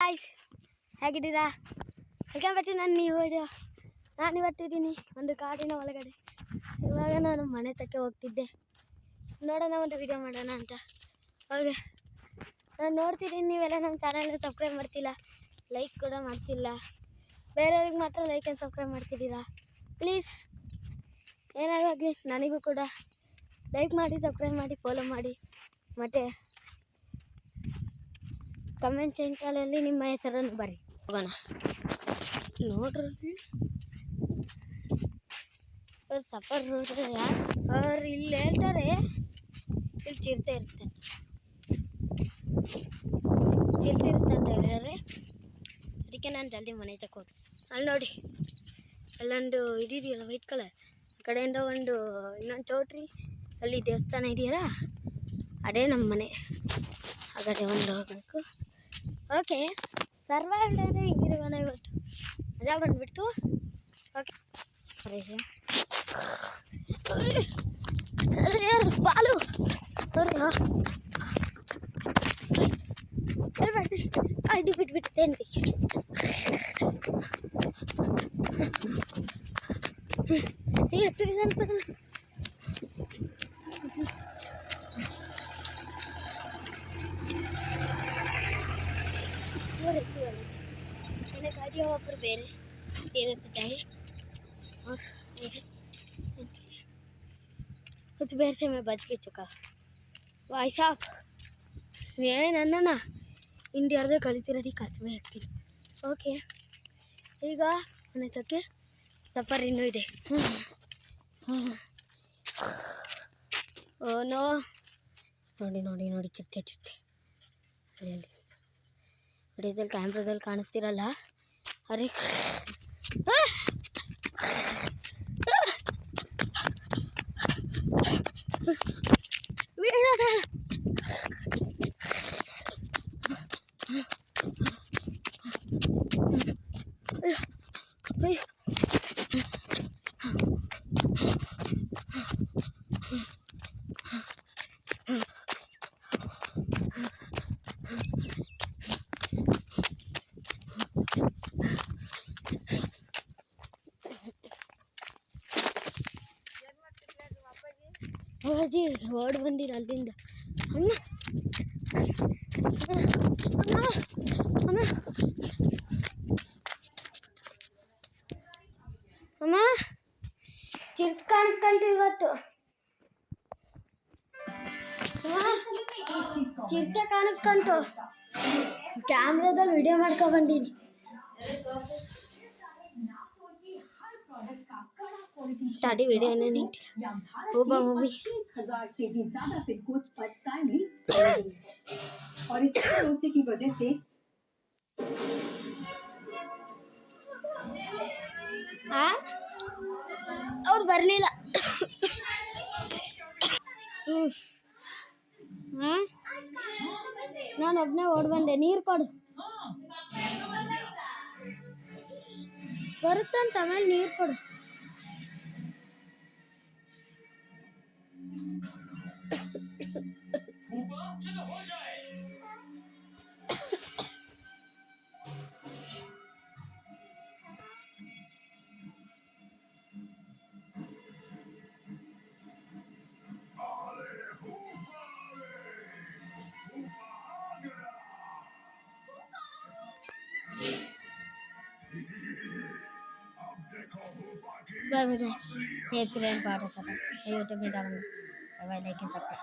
Guys, ಹೇಗಿದ್ದೀರಾ? Welcome back to ನನ್ನ new video. ನಾನು ಇವತ್ತಿದ್ದೀನಿ ಒಂದು ಕಾಡಿನ ಒಳಗಡೆ. ಇವಾಗ ನಾನು ಮನೆ ತಕ್ಕೆ ಹೋಗ್ತಿದ್ದೆ. ನೋಡೋಣ, ಒಂದು ವಿಡಿಯೋ ಮಾಡೋಣ ಅಂತ. ಓಕೆ, ನಾನು ನೋಡ್ತಿದ್ದೀನಿ ನೀವೆಲ್ಲ ನಮ್ಮ ಚಾನಲ್ನ ಸಬ್ಸ್ಕ್ರೈಬ್ ಮಾಡ್ತಿಲ್ಲ, ಲೈಕ್ ಕೂಡ ಮಾಡ್ತಿಲ್ಲ. ಬೇರೆಯವ್ರಿಗೆ ಮಾತ್ರ ಲೈಕ್ ಆ್ಯಂಡ್ ಸಬ್ಸ್ಕ್ರೈಬ್ ಮಾಡ್ತಿದ್ದೀರಾ. ಪ್ಲೀಸ್ ಏನಾಗಲಿ ನನಗೂ ಕೂಡ ಲೈಕ್ ಮಾಡಿ, ಸಬ್ಸ್ಕ್ರೈಬ್ ಮಾಡಿ, ಫಾಲೋ ಮಾಡಿ. ಮತ್ತು ಕಮೆಂಟ್ ಸೆಂಟ್ರಲ್ಲಿ ನಿಮ್ಮ ಹೆಸರನ್ನು ಬರಿ. ಹೋಗೋಣ. ನೋಡ್ರಿ, ಸಫರ್ ಅವ್ರು ಇಲ್ಲಿ ಹೇಳ್ತಾರೆ, ಇಲ್ಲಿ ಚಿರತೆ ಇರ್ತಾನೆ, ಅಂತ ಹೇಳಿದರೆ ಅದಕ್ಕೆ ನಾನು ಜಲ್ದಿ ಮನೆ ತಗೋದು. ಅಲ್ಲಿ ನೋಡಿ, ಅಲ್ಲೊಂದು ಇದೆಯಲ್ಲ ವೈಟ್ ಕಲರ್, ಆ ಕಡೆಯಿಂದ ಒಂದು ಇನ್ನೊಂದು ಚೌಟ್ರಿ, ಅಲ್ಲಿ ದೇವಸ್ಥಾನ ಇದೆಯಲ್ಲ, ಅದೇ ನಮ್ಮ ಮನೆ. ಆ ಕಡೆ ಒಂದು ಹೋಗಬೇಕು. ಓಕೆ, ಸರ್ವೈವ್ ಡೇ ಹಿಂಗಿರುವಣ ಇವತ್ತು. ಮಜಾ ಬಂದುಬಿಡ್ತು. ಓಕೆ, ಪಾಲು ನೋಡಿ, ಹೇಳ್ಬಾರ್ದು, ಅಡ್ಡಿ ಬಿಟ್ಬಿಡ್ತೇನೆ. ಈಗ ನೆನಪಲ್ಲ, मैंने कहा दिया वहाँ पर बेल दे देते चाहिए, और उस बेर से मैं बच भी चुका. भाई साहब, ಏನನ್ನ ಇಂಡಿಯಾದ ಕಳಿಸಿರಡಿ ಕಸಬೆ ಹಾಕ್ತೀನಿ. ಓಕೆ, ಈಗ ಮನೆ ತಕ್ಕೆ ಸಫರ್ ಇನ್ನೂ ಇದೆ. ಓ ನೋ, ನೋಡಿ ನೋಡಿ ನೋಡಿ, ಚಿರತೆ ಚಿರತೆ ಅಲ್ಲಿ ವಿಡಿಯೋದಲ್ಲಿ ಕ್ಯಾಮ್ರಾದಲ್ಲಿ ಕಾಣಿಸ್ತಿರಲ್ಲ. ಅರೆ ಅಜ್ಜಿ ಓಡಿ ಬಂದಿರ ಅಲ್ಲಿಂದ. ಅಮ್ಮ ಅಮ್ಮ ಅಮ್ಮ, ಚಿರತೆ ಕಾಣಿಸ್ಕೊಂತು ಇವತ್ತು. ಚಿರತೆ ಕಾಣಿಸ್ಕೊಂತು, ಕ್ಯಾಮ್ರಾದಲ್ಲಿ ವಿಡಿಯೋ ಮಾಡ್ಕೊ ಬಂದೀನಿ. ताड़ी वीडियो ने नहीं होगा मूवी और इस दोस्ती की वजह से और बरलीला ನಾನು ಒಬ್ಬನೇ ಓಡ್ ಬಂದೆ. ನೀರು ಕೊಡು, ಬರುತ್ತಂತ, ಆಮೇಲೆ ನೀರು ಕೊಡು. बाय बाय, ये फ्रेंड पार्ट होता है यूट्यूब में डालूंगा. Bye bye, like and subscribe.